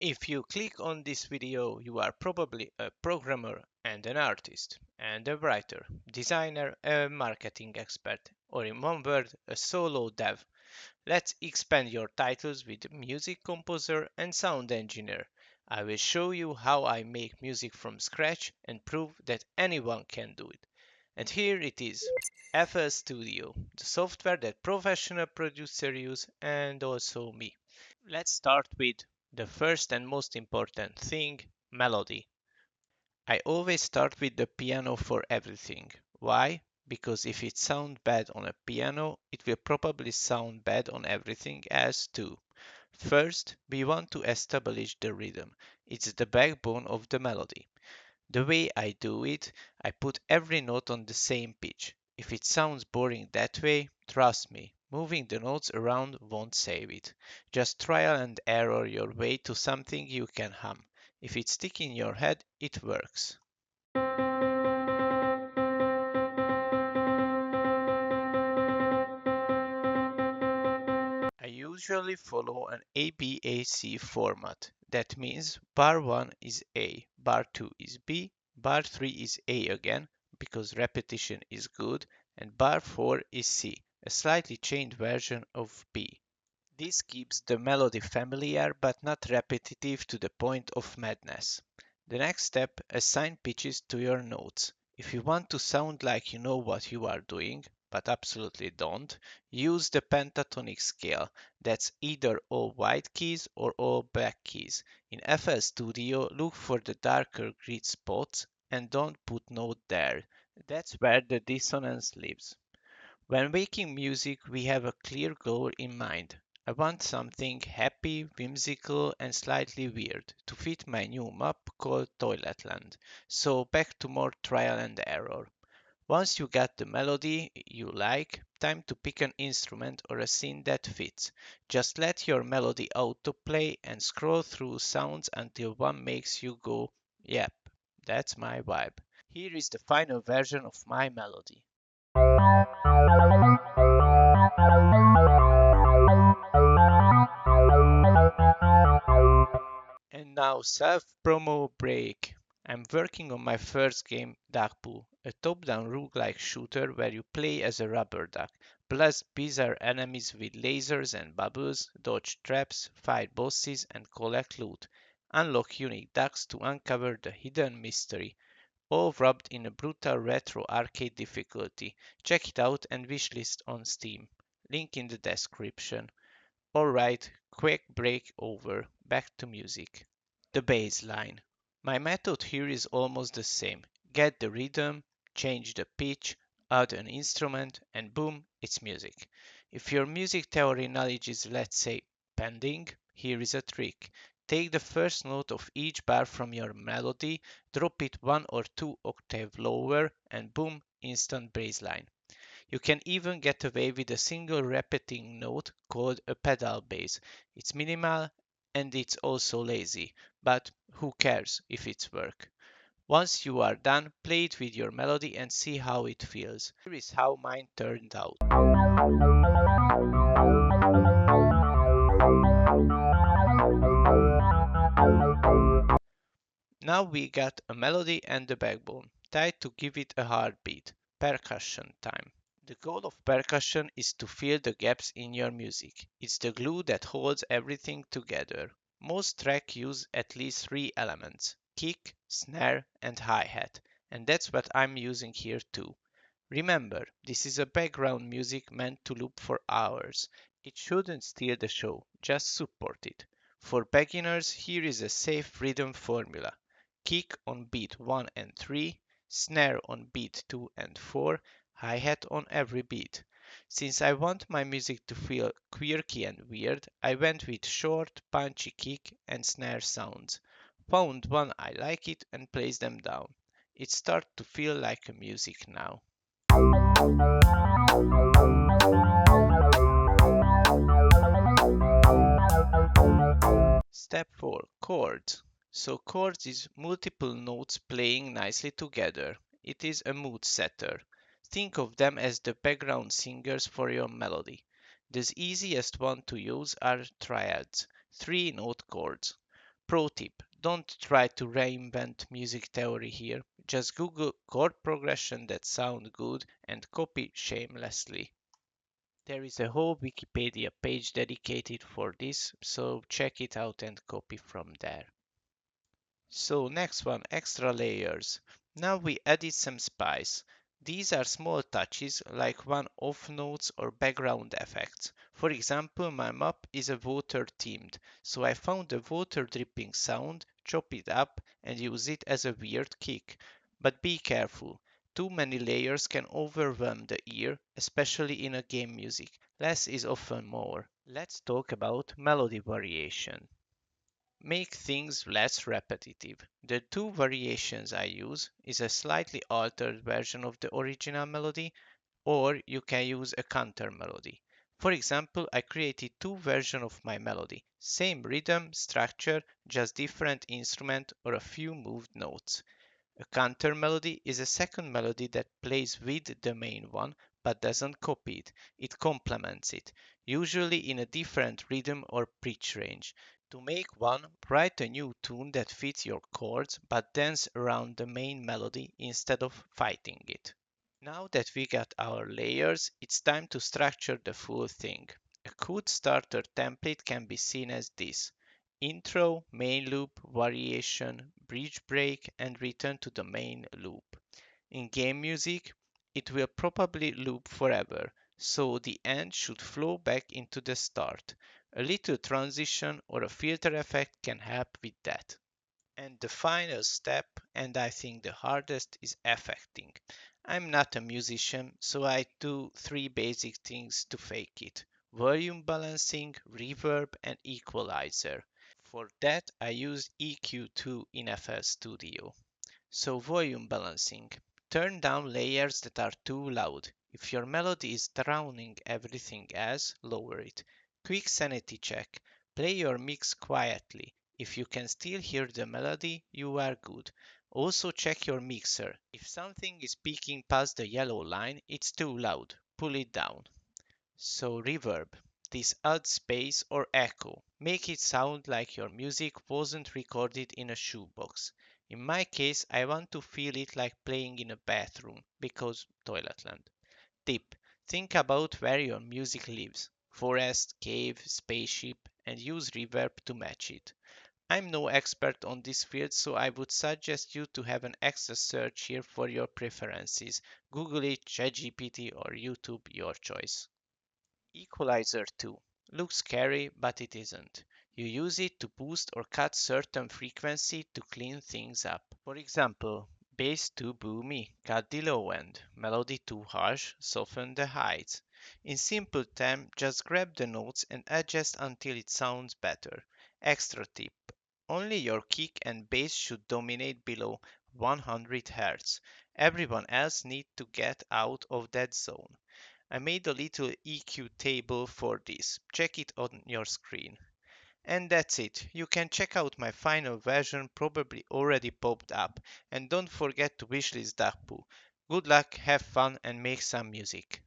If you click on this video, you are probably a programmer and an artist, and a writer, designer, a marketing expert, or in one word, a solo dev. Let's expand your titles with music composer and sound engineer. I will show you how I make music from scratch and prove that anyone can do it. And here it is, FL Studio, the software that professional producers use and also me. Let's start with the first and most important thing, melody. I always start with the piano for everything. Why? Because if it sounds bad on a piano, it will probably sound bad on everything else too. First, we want to establish the rhythm. It's the backbone of the melody. The way I do it, I put every note on the same pitch. If it sounds boring that way, trust me, moving the notes around won't save it. Just trial and error your way to something you can hum. If it's sticks in your head, it works. I usually follow an ABAC format. That means bar 1 is A, bar 2 is B, bar 3 is A again, because repetition is good, and bar 4 is C, a slightly changed version of B. This keeps the melody familiar but not repetitive to the point of madness. The next step, assign pitches to your notes. If you want to sound like you know what you are doing, but absolutely don't, use the pentatonic scale. That's either all white keys or all black keys. In FL Studio, look for the darker grid spots and don't put note there. That's where the dissonance lives. When making music, we have a clear goal in mind. I want something happy, whimsical, and slightly weird to fit my new map called Toiletland. So back to more trial and error. Once you got the melody you like, time to pick an instrument or a scene that fits. Just let your melody autoplay and scroll through sounds until one makes you go, yep, that's my vibe. Here is the final version of my melody. And now self-promo break. I'm working on my first game, Duckpool, a top-down roguelike shooter where you play as a rubber duck, plus bizarre enemies with lasers and bubbles, dodge traps, fight bosses and collect loot. Unlock unique ducks to uncover the hidden mystery, all wrapped in a brutal retro arcade difficulty. Check it out and wishlist on Steam. Link in the description. Alright, quick break over. Back to music. The bass line. My method here is almost the same. Get the rhythm, change the pitch, add an instrument, and boom, it's music. If your music theory knowledge is, let's say, pending, here is a trick. Take the first note of each bar from your melody, drop it 1 or 2 octaves lower, and boom, instant bass line. You can even get away with a single repeating note called a pedal bass. It's minimal and it's also lazy, but who cares if it's work? Once you are done, play it with your melody and see how it feels. Here is how mine turned out. Now we got a melody and a backbone. Time to give it a heartbeat. Percussion time. The goal of percussion is to fill the gaps in your music. It's the glue that holds everything together. Most tracks use at least 3 elements: kick, snare, and hi-hat, and that's what I'm using here too. Remember, this is a background music meant to loop for hours. It shouldn't steal the show, just support it. For beginners, here is a safe rhythm formula: kick on beat 1 and 3, snare on beat 2 and 4, hi-hat on every beat. Since I want my music to feel quirky and weird, I went with short, punchy kick and snare sounds. Found one I like it and placed them down. It starts to feel like a music now. Step 4. Chords. So chords is multiple notes playing nicely together. It is a mood setter. Think of them as the background singers for your melody. The easiest one to use are triads, 3-note chords. Pro tip, don't try to reinvent music theory here. Just Google chord progression that sound good and copy shamelessly. There is a whole Wikipedia page dedicated for this, so check it out and copy from there. So next one, extra layers. Now we added some spice. These are small touches like one off notes or background effects. For example, my map is a water themed, so I found a water dripping sound, chop it up and use it as a weird kick. But be careful. Too many layers can overwhelm the ear, especially in a game music. Less is often more. Let's talk about melody variation. Make things less repetitive. The two variations I use is a slightly altered version of the original melody, or you can use a counter melody. For example, I created two versions of my melody, same rhythm, structure, just different instrument or a few moved notes. A counter melody is a second melody that plays with the main one but doesn't copy it. It complements it, usually in a different rhythm or pitch range. To make one, write a new tune that fits your chords but dance around the main melody instead of fighting it. Now that we got our layers, it's time to structure the full thing. A good starter template can be seen as this: intro, main loop, variation, bridge break, and return to the main loop. In game music, it will probably loop forever, so the end should flow back into the start. A little transition or a filter effect can help with that. And the final step, and I think the hardest, is affecting. I'm not a musician, so I do three basic things to fake it: volume balancing, reverb, and equalizer. For that, I use EQ2 in FL Studio. So volume balancing. Turn down layers that are too loud. If your melody is drowning everything else, lower it. Quick sanity check. Play your mix quietly. If you can still hear the melody, you are good. Also check your mixer. If something is peaking past the yellow line, it's too loud. Pull it down. So reverb. This adds space or echo. Make it sound like your music wasn't recorded in a shoebox. In my case, I want to feel it like playing in a bathroom, because Toiletland. Tip: think about where your music lives: forest, cave, spaceship, and use reverb to match it. I'm no expert on this field, so I would suggest you to have an extra search here for your preferences. Google it, ChatGPT, or YouTube, your choice. Equalizer 2. Looks scary, but it isn't. You use it to boost or cut certain frequency to clean things up. For example, bass too boomy, cut the low end; melody too harsh, soften the highs. In simple terms, just grab the notes and adjust until it sounds better. Extra tip: only your kick and bass should dominate below 100 Hz. Everyone else needs to get out of that zone. I made a little EQ table for this. Check it on your screen. And that's it. You can check out my final version, probably already popped up. And don't forget to wishlist Dakpu. Good luck, have fun, and make some music.